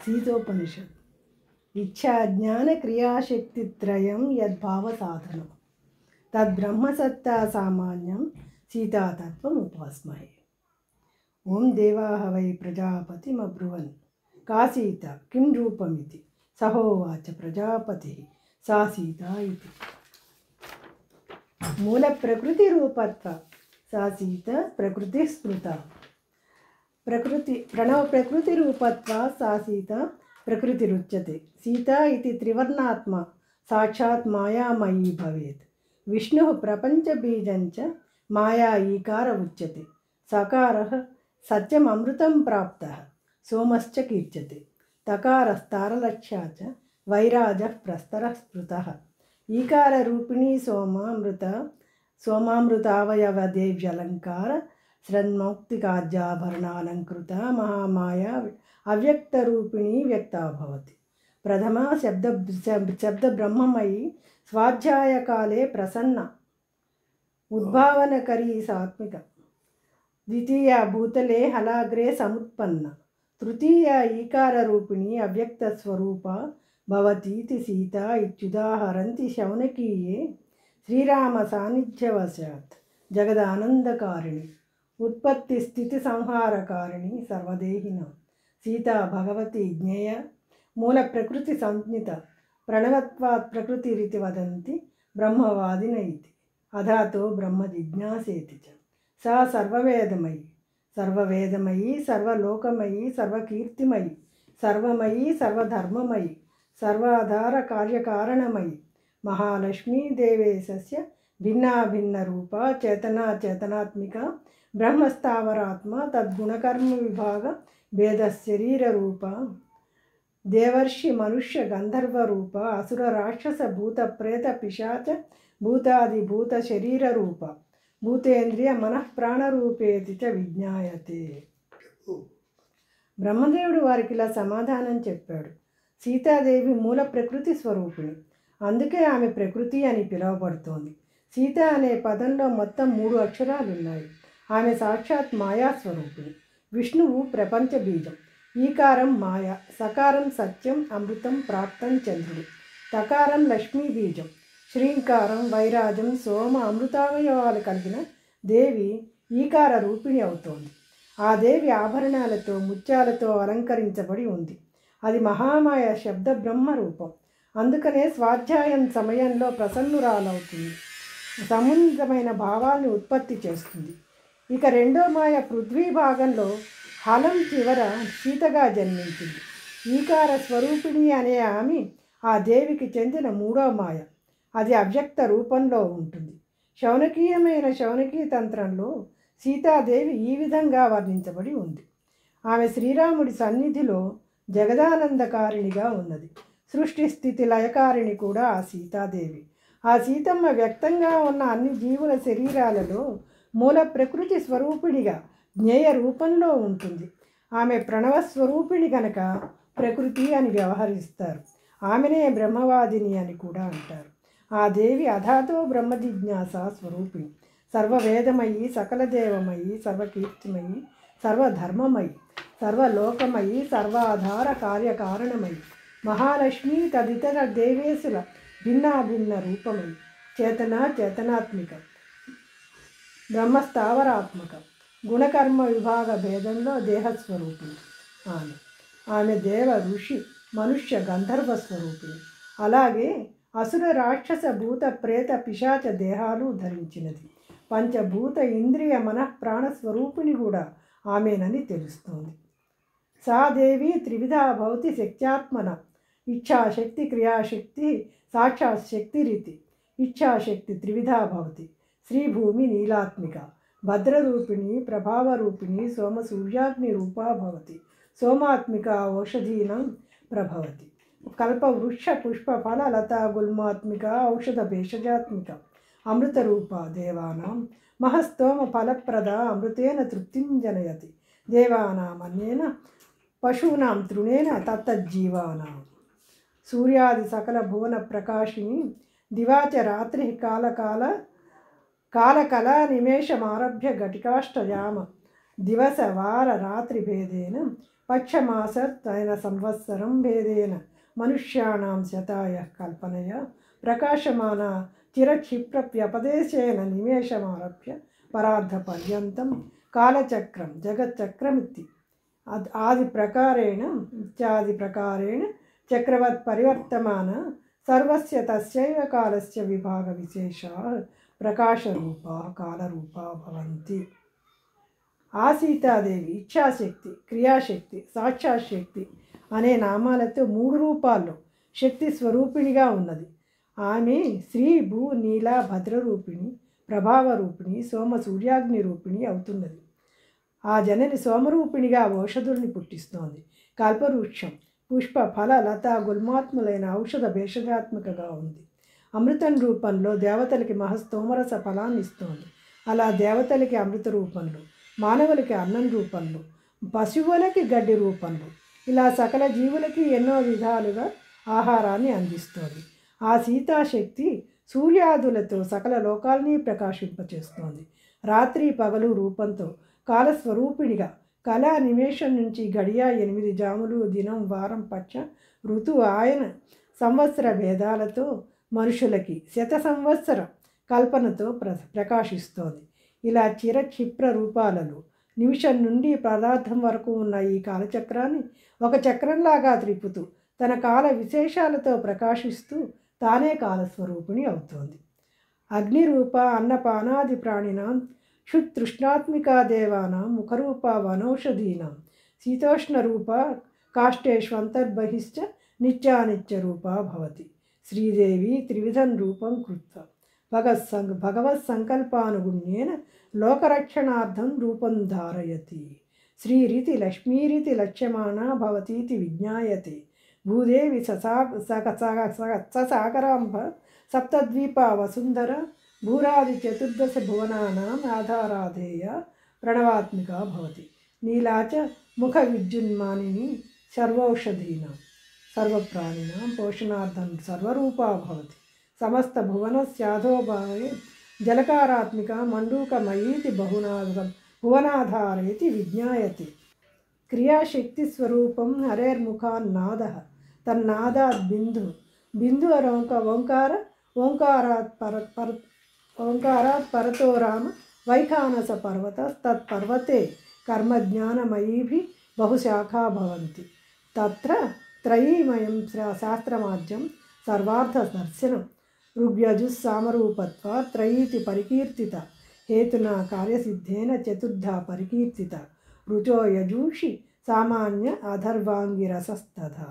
सीतोपनिषत् इच्छा ज्ञान क्रियाशक्तित्रयं यद्भावसाधनं तद्ब्रह्मसत्ता सामान्यं सीतातत्त्वम् उपास्महे। ओं देवाः वै प्रजापतिमब्रुवन् का सीता किं रूपमिति सहोवाच प्रजापतिः सा सीता इति। मूलप्रकृतिरूपत्वा सा सीता प्रकृतिः स्मृता। प्रणवप्रकृतिरूपत्वा सा सीता प्रकृतिरुच्यते। सीता इति त्रिवर्णात्मा साक्षात् मायामयी भवेत्। विष्णुः प्रपञ्चबीजञ्च माया ईकार उच्यते। सकारः सत्यममृतं प्राप्तः सोमश्च कीर्त्यते। तकारस्तारलक्ष्या च वैराजः प्रस्तरः स्मृतः। ईकाररूपिणी सोमामृतावयवदेव्यलङ्कार श्रन्मौक्तिकाज्याभरणालङ्कृता महामाया अव्यक्तरूपिणी व्यक्ता भवति। प्रथमा शब्दब्रह्ममयी स्वाध्यायकाले प्रसन्ना उद्भावनकरी सात्मिका। द्वितीया भूतले हलाग्रे समुत्पन्ना। तृतीया ईकाररूपिणी अव्यक्तस्वरूपा भवतीति सीता इत्युदाहरन्ति शौनकीये श्रीरामसान्निध्यवशात् जगदानन्दकारिणी उत्पत्तिस्थितिसंहारकारिणी सर्वदेहिनां सीता भगवती ज्ञेय मूलप्रकृतिसंज्ञिता प्रणवत्वात् प्रकृतिरिति वदन्ति ब्रह्मवादिन इति। अधातो ब्रह्मजिज्ञासेति च। सा सर्ववेदमयी सर्वलोकमयी सर्वकीर्तिमयी सर्वमयी सर्वधर्ममयी सर्वाधारकार्यकारणमयी महालक्ष्मी देवेशस्य भिन्ना भिन्नरूपा चेतना चेतनात्मिका ब्रह्मस्थावरात्मा तद्गुणकर्म विभाग भेदशरीररूपा देवर्षि मनुष्य गंधर्वरूपा असुर राक्षस भूत प्रेत पिशाच भूतादिभूत शरीररूपा भूतेन्द्रिय मनः प्राणरूपेति च विज्ञायते। బ్రహ్మదేవుడు వారికి ఇలా సమాధానం చెప్పాడు. సీతాదేవి మూల ప్రకృతి స్వరూపిణి, అందుకే ఆమె ప్రకృతి అని పిలువబడుతోంది. సీత అనే పదంలో మొత్తం 3 అక్షరాలు ఉన్నాయి. ఆమె సాక్షాత్ మాయాస్వరూపిణి. విష్ణువు ప్రపంచ బీజం. ఈకారం మాయ, సకారం సత్యం అమృతం ప్రాప్తం చంద్రుడు, తకారం లక్ష్మీ బీజం, శ్రీంకారం వైరాజం సోమ అమృతావయవాలు కలిగిన దేవి ఈకార రూపిణి అవుతోంది. ఆ దేవి ఆభరణాలతో ముత్యాలతో అలంకరించబడి ఉంది. అది మహామాయ శబ్ద బ్రహ్మ రూపం. అందుకనే స్వాధ్యాయం సమయంలో ప్రసన్నురాలవుతుంది, సమున్నతమైన భావాల్ని ఉత్పత్తి చేస్తుంది. ఇక రెండో మాయ పృథ్వీ భాగంలో హలం చివర సీతగా జన్మించింది. ఈకార స్వరూపిణి అనే ఆమె ఆ దేవికి చెందిన 3వ మాయ. అది అవ్యక్త రూపంలో ఉంటుంది. శౌనకీయమైన శౌనకీ తంత్రంలో సీతాదేవి ఈ విధంగా వర్ణించబడి ఉంది. ఆమె శ్రీరాముడి సన్నిధిలో జగదానందకారిణిగా ఉన్నది. సృష్టి స్థితి లయకారిణి కూడా ఆ సీతాదేవి. ఆ సీతమ్మ వ్యక్తంగా ఉన్న అన్ని జీవుల శరీరాలలో మూల ప్రకృతి స్వరూపిణిగా జ్ఞేయ రూపంలో ఉంటుంది. ఆమె ప్రణవస్వరూపిణి కనుక ప్రకృతి అని వ్యవహరిస్తారు. ఆమెనే బ్రహ్మవాదిని అని కూడా అంటారు. ఆ దేవి అధాతో బ్రహ్మ జిజ్ఞాస స్వరూపిణి, సర్వవేదమయీ సకలదేవమయీ సర్వకీర్తిమయీ సర్వధర్మమయీ సర్వలోకమయీ సర్వాధార కార్యకారణమయీ మహాలక్ష్మి తదితర దేవేశుల భిన్నాభిన్న రూపమయీ చేతన చేతనాత్మిక బ్రహ్మస్థావరాత్మక గుణకర్మ విభాగ భేదంలో దేహస్వరూపిణి. ఆమె దేవ ఋషి మనుష్య గంధర్వ స్వరూపిణి. అలాగే అసుర రాక్షస భూత ప్రేత పిశాచ దేహాలు ధరించినది. పంచభూత ఇంద్రియ మనఃప్రాణ స్వరూపిణి కూడా ఆమెనని తెలుస్తోంది. సా దేవి త్రివిధా భవతి శక్త్యాత్మన. ఇచ్ఛాశక్తి క్రియాశక్తి సాక్షాత్ శక్తిరితి. ఇచ్ఛాశక్తి త్రివిధా భవతి. శ్రీభూమి నీలాత్మిక భద్రరూపిణి ప్రభావరూపిణి సోమసూర్యాగ్ని రూపా భవతి. సోమాత్మిక ఔషధీనం ప్రభవతి. కల్పవృక్ష పుష్ప ఫల లతా గుల్మాత్మిక ఔషధ భేషజాత్మిక అమృతరూప దేవానాం మహస్తోమ ఫలప్రద అమృతేన తృప్తిం జనయతి. దేవానామన్యేన పశూనాం తృణేన తత్తజ్జీవానాం. సూర్యాది సకల భువన ప్రకాశిని దివాచ రాత్రి కాలకళా నిమేషమారభ్య ఘటికాష్టయామ దివస వార రాత్రి భేదేన పక్షమాసత్వైన సంవత్సరం భేదేన మనుష్యాణం శతాయ కల్పనయ ప్రకాశమాన చిరక్షిప్రప్యపదేశేన నిమేషమారభ్య పరార్థపర్యంతం కాలచక్రం జగచ్చక్రమితి ఆది ప్రకారేణ ఇత్యాది ప్రకారేణ చక్రవత్ పరివర్తమాన సర్వస్య తస్యైవ కాలస్య విభాగ విశేషాः ప్రకాశరూపా కాలరూపా భవంతి. ఆ సీతాదేవి ఇచ్ఛాశక్తి, క్రియాశక్తి, సాక్షాశక్తి అనే నామాలతో 3 రూపాల్లో శక్తి స్వరూపిణిగా ఉన్నది. ఆమె శ్రీ భూ నీల భద్రరూపిణి, ప్రభావ రూపిణి, సోమ సూర్యాగ్ని రూపిణి అవుతున్నది. ఆ జనని సోమరూపిణిగా ఔషధుల్ని పుట్టిస్తోంది. కల్పవృక్షం పుష్ప ఫల లత గుల్మాత్ములైన ఔషధ భేషజాత్మకగా ఉంది. అమృతం రూపంలో దేవతలకి మహస్తోమరస ఫలాన్ని ఇస్తోంది. అలా దేవతలకి అమృత రూపంలో, మానవులకి అన్నం రూపంలో, పశువులకి గడ్డి రూపంలో, ఇలా సకల జీవులకి ఎన్నో విధాలుగా ఆహారాన్ని అందిస్తోంది. ఆ సీతాశక్తి సూర్యాదులతో సకల లోకాల్ని ప్రకాశింపచేస్తోంది. రాత్రి పగలు రూపంతో కాలస్వరూపిణిగా కళా నిమేషం నుంచి గడియ 8 జాములు, దినం, వారం, పక్ష, ఋతు, ఆయన, సంవత్సర భేదాలతో మనుషులకి శత సంవత్సర కల్పనతో ప్రకాశిస్తోంది. ఇలా చిరక్షిప్ర రూపాలలో నిమిషం నుండి పదార్థం వరకు ఉన్న ఈ కాలచక్రాన్ని ఒక చక్రంలాగా త్రిప్పుతూ తన కాల విశేషాలతో ప్రకాశిస్తూ తానే కాలస్వరూపిణి అవుతోంది. అగ్నిరూప అన్నపానాది ప్రాణినాం క్షుతృష్ణాత్మికా దేవానాం ముఖరూప వనౌషధీనాం శీతోష్ణరూప కాష్టేష్వంతర్బహిశ్చ నిత్యానిత్యరూపా భవతి. శ్రీదేవి త్రివిధం రూపం కృత్వ భగవత్ సంకల్పానుగుణ్యేన లోకరక్షణార్థం రూపం ధారయతి. శ్రీరితి లక్ష్మీరితి లక్ష్యమానా భవతీతి విజ్ఞాయతే. భూదేవి ససాగరాంబ సప్తద్వీప వసుంధర భూరాది చతుర్దశ భువనానాం ఆధారాధేయ ప్రణవాత్మిక భవతి. నీలాచ ముఖ విద్యున్మానిని సర్వౌషధీనాం సర్వప్రాణినాం పోషణార్థం సర్వరూపా భవతి. సమస్త భువనస్యాధోభావే జలకారాత్మిక మండూకమయీతి భువనాధారేతి విజ్ఞాయతే. క్రియాశక్తి స్వరూపం హరేర్ముఖాన్నాద తన్నాదాద్ బిందు ఓంకారాత్ పరతో రామ వైఖానస పర్వతస్తత్పర్వతే కర్మజ్ఞానమయీభి బహుశాఖా భవంతి. తత్ర త్రయీమయం శాస్త్రమాద్యం సర్వార్థ దర్శనం ఋగ్యజుస్సామరూపత్వా త్రయీతి పరికీర్తిత హేతునా కార్యసిద్ధేన చతుర్థా పరికీర్తిత. రుచో యజూషి సామాన్య అధర్వాంగిరసస్తథా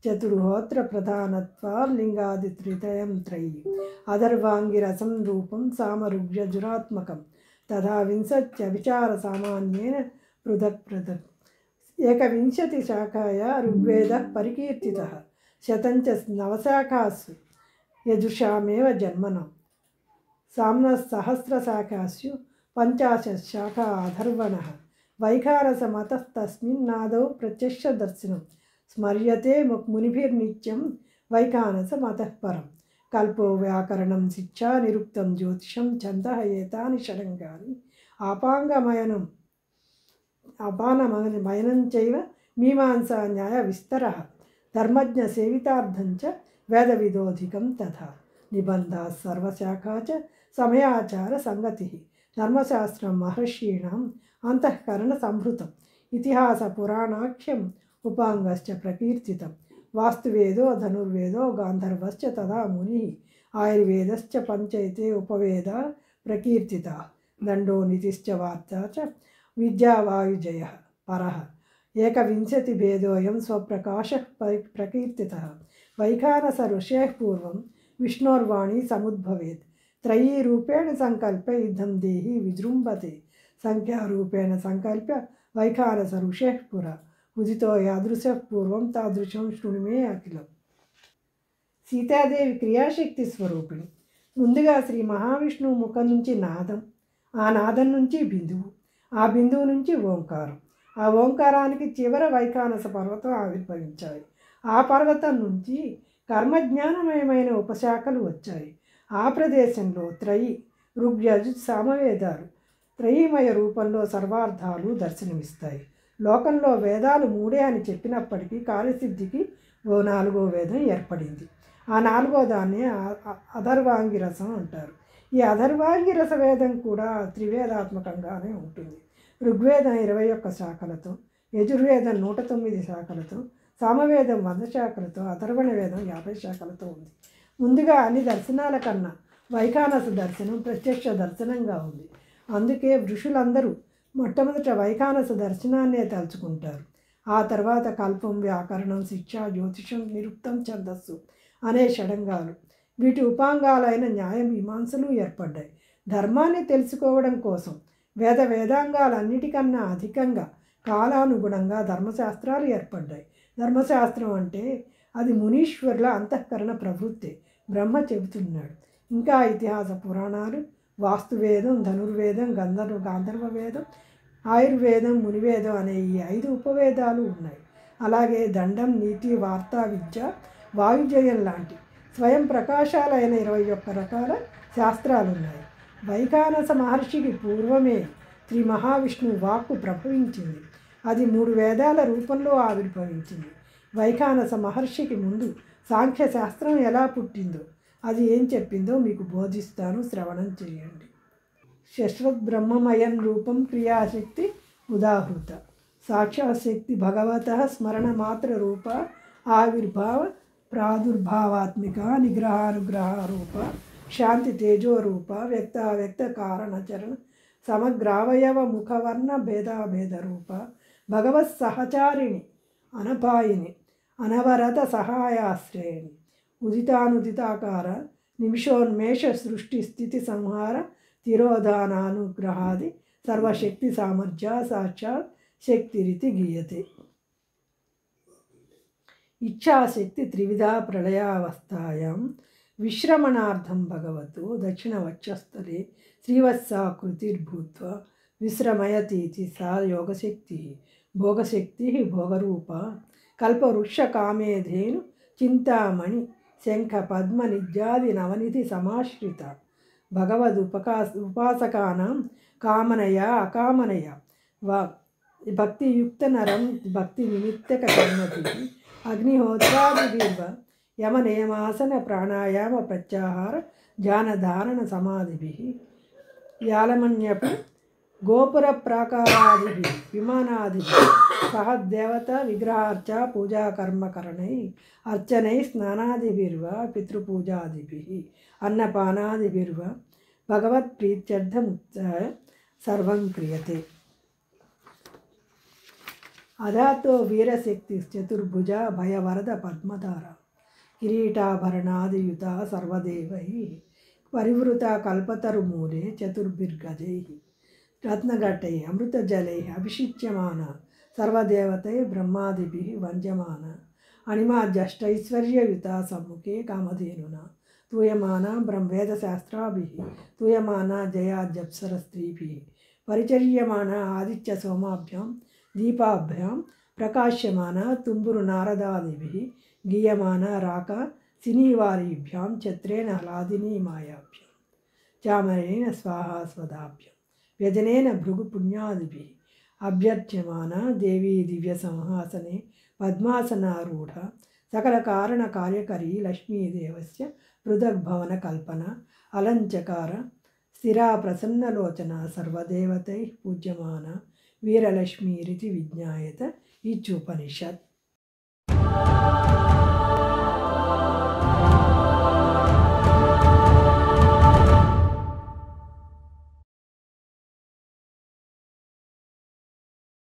చతుర్హోత్ర ప్రధానత్వా లింగాదిత్రితయం త్రయీ అధర్వాంగిరసం రూపం సామరుగ్యజురాత్మకం తథా వింశత్యవిచార సామాన్యేన పృథక్ పృథక్. ఏకవింశతి శాఖాయ ఋగ్వేదః పరికీర్తితః శతంచ నవశాఖాసు యజుషామేవ జన్మనం సామ్నఃసహస్రశాఖాసు 50 శాఖా అధర్వణః. వైఖానసమతస్తస్మిన్నాదౌ ప్రత్యక్ష దర్శనం స్మర్యతే మునిభిర్నిత్యం వైఖానసమతః పరం. కల్పో వ్యాకరణం శిక్షా నిరుక్తం జ్యోతిషం ఛందః ఏతాని షడంగాని అపానమయనం చైవ మీమాంసా న్యాయ విస్తరః. ధర్మజ్ఞ సేవితార్థంచ వేదవిదోధికం తథా. నిబంధా సర్వశాఖా చ సమయాచార సంగతి. ధర్మశాస్త్రం మహర్షీణాం అంతఃకరణ సంభృతం. ఇతిహాస పురాణాఖ్యం ఉపాంగశ్చ ప్రకీర్తితం. వాస్తువేదో ధనుర్వేదో గాంధర్వశ్చ తదా ముని. ఆయుర్వేదశ్చ పంచైతే ఉపవేద ప్రకీర్తిత. దండో నీతిశ్చ వార్తా చ విద్యావాయుజయ పరః. ఏకవింశతి భేదోయం స్వప్రకాశ ప్రకీర్తిత. వైఖానస ఋషేః పూర్వం విష్ణోర్వాణి సముద్భవేత్. త్రయీ రూపేణ సంకల్ప్య యుద్ధం దేహి విజృంభతే. సంఖ్యారూపేణ సంకల్ప్య వైఖానస ఋషేః పుర. ఉదితో యాదృశః పూర్వం తాదృశం శృణుమే అఖిలం. సీతాదేవి క్రియాశక్తి స్వరూపిణి. ముందుగా శ్రీ మహావిష్ణువు ముఖం నుంచి నాదం, ఆ నాదం నుంచి బిందువు, ఆ బిందువు నుంచి ఓంకారం, ఆ ఓంకారానికి చివర వైఖానస పర్వతం ఆవిర్భవించాయి. ఆ పర్వతం నుంచి కర్మజ్ఞానమయమైన ఉపశాఖలు వచ్చాయి. ఆ ప్రదేశంలో త్రయి ఋగ్యజు సామవేదాలు త్రయీమయ రూపంలో సర్వార్థాలు దర్శనమిస్తాయి. లోకంలో వేదాలు 3 అని చెప్పినప్పటికీ కార్యసిద్ధికి ఓ 4వ వేదం ఏర్పడింది. ఆ 4వ దాన్ని అథర్వాంగి రసం అంటారు. ఈ అథర్వాంగి రస వేదం కూడా త్రివేదాత్మకంగానే ఉంటుంది. ఋగ్వేదం 21 శాఖలతో, యజుర్వేదం 109 శాఖలతో, సామవేదం 100 శాఖలతో, అథర్వణ వేదం 50 శాఖలతో ఉంది. ముందుగా అన్ని దర్శనాల కన్నా వైఖానస దర్శనం ప్రత్యక్ష దర్శనంగా ఉంది. అందుకే ఋషులందరూ మొట్టమొదట వైఖానస దర్శనాన్నే తలుచుకుంటారు. ఆ తర్వాత కల్పం, వ్యాకరణం, శిక్ష, జ్యోతిషం, నిరుక్తం, ఛందస్సు అనే షడంగాలు, వీటి ఉపాంగాలైన న్యాయ మీమాంసలు ఏర్పడ్డాయి. ధర్మాన్ని తెలుసుకోవడం కోసం వేదాంగాలన్నిటికన్నా అధికంగా కాలానుగుణంగా ధర్మశాస్త్రాలు ఏర్పడ్డాయి. ధర్మశాస్త్రం అంటే అది మునీశ్వరుల అంతఃకరణ ప్రవృత్తి. బ్రహ్మ చెబుతున్నాడు. ఇంకా ఇతిహాస పురాణాలు, వాస్తువేదం, ధనుర్వేదం, గాంధర్వ వేదం, ఆయుర్వేదం, మునివేదం అనే ఈ 5 ఉపవేదాలు ఉన్నాయి. అలాగే దండం, నీతి, వార్తా విద్య, వాయుజయం లాంటి స్వయం ప్రకాశాలైన 21 రకాల శాస్త్రాలు ఉన్నాయి. వైఖానస మహర్షికి పూర్వమే శ్రీ మహావిష్ణువు వాక్కు ప్రభవించింది. అది 3 వేదాల రూపంలో ఆవిర్భవించింది. వైఖానస మహర్షికి ముందు సాంఖ్యశాస్త్రం ఎలా పుట్టిందో, అది ఏం చెప్పిందో మీకు బోధిస్తాను, శ్రవణం చేయండి. శశ్వత్ బ్రహ్మమయం రూపం క్రియాశక్తి ఉదాహృత సాక్షాశక్తి భగవత స్మరణమాత్ర రూప ఆవిర్భావ ప్రాదుర్భావాత్మిక నిగ్రహానుగ్రహ రూప శాంతి తేజో రూప వ్యక్తావ్యక్త కారణచరణ సమగ్రావయవ ముఖవర్ణ భేదాభేద రూప భగవత్ సహచారిణి అనపాయిని అనవరత సహాయాశ్రయని ఉదితానుదితాకార నిమిషోన్మేష సృష్టి స్థితి సంహార తిరోధానానుగ్రహాది సర్వశక్తి సామర్థ్య సాక్షాత్ శక్తిరితి గీయతే. ఇచ్ఛాశక్తి త్రివిధా ప్రళయావస్థాయాం విశ్రమణార్థం భగవతో దక్షిణవక్షస్థలే శ్రీవత్సాకృతిర్భూత్వా విశ్రమయతీతి సా యోగశక్తి భోగశక్తి భోగరూప కల్పవృక్షకామేధేను చింతామణి శంఖ పద్మ నిత్యాది నవనిధి సమాశ్రిత ఉపాసకానాం కామనయ అకామనయ భక్తియుక్త నరం భక్తి నిమిత్తక సన్నతి అగ్నిహోత్రాదిభిర్వ యమ నియమాసన ప్రాణాయామ ప్రత్యాహార ధ్యానధారణ సమాధిభిః యాలమన్యపి గోపుర ప్రాకారాదిభిః విమానాదిభిః సహ దేవత విగ్రహార్చ పూజాకర్మకరణై అర్చనై స్నానాదిభిర్వ పితృపూజాదిభిః అన్నపానాదిభిర్వ భగవత్ప్రీత్యర్థముక్తాయ సర్వం క్రియతే. అధాతో వీరశక్తి చతుర్భుజ భయవరద పద్మధార కిరీటాభరణాదియుత సర్వదేవై పరివృత కల్పతరుమూలే చతుర్భిర్గజై రత్నఘట్టై అమృతజలై అభిషిచ్యమాన సర్వదేవతై బ్రహ్మాదిభిః వంద్యమాన అణిమాద్యష్టైశ్వర్యయుత సమ్ముఖే కామధేనున తూయమాన బ్రహ్మవేదశాస్త్రాభిః తూయమాన జయాద్యప్సరస్త్రీభిః పరిచర్యమాన ఆదిత్య సోమాభ్యాం దీపాభ్యాం ప్రకాశ్యమాన తుంబురు నారదాదిభిః గీయమాన రాక సినీవారీభ్యాం ఛత్రేణ హలాదినీ మాయాభ్యాం చామరేణ స్వాహాస్వదాభ్యాం వ్యజనేన భృగు పుణ్యాదిభిః అభ్యర్చ్యమాన దేవీ దివ్య సంహాసనే పద్మాసనారూఢ సకల కారణ కార్యకరీ లక్ష్మీదేవస్య పృథగ్భవన కల్పన అలంచకార స్థిరా ప్రసన్నలోచన సర్వదేవతై పూజ్యమాన వీరలక్ష్మీరితి విజ్ఞాయత ఇచ్చుపనిషత్.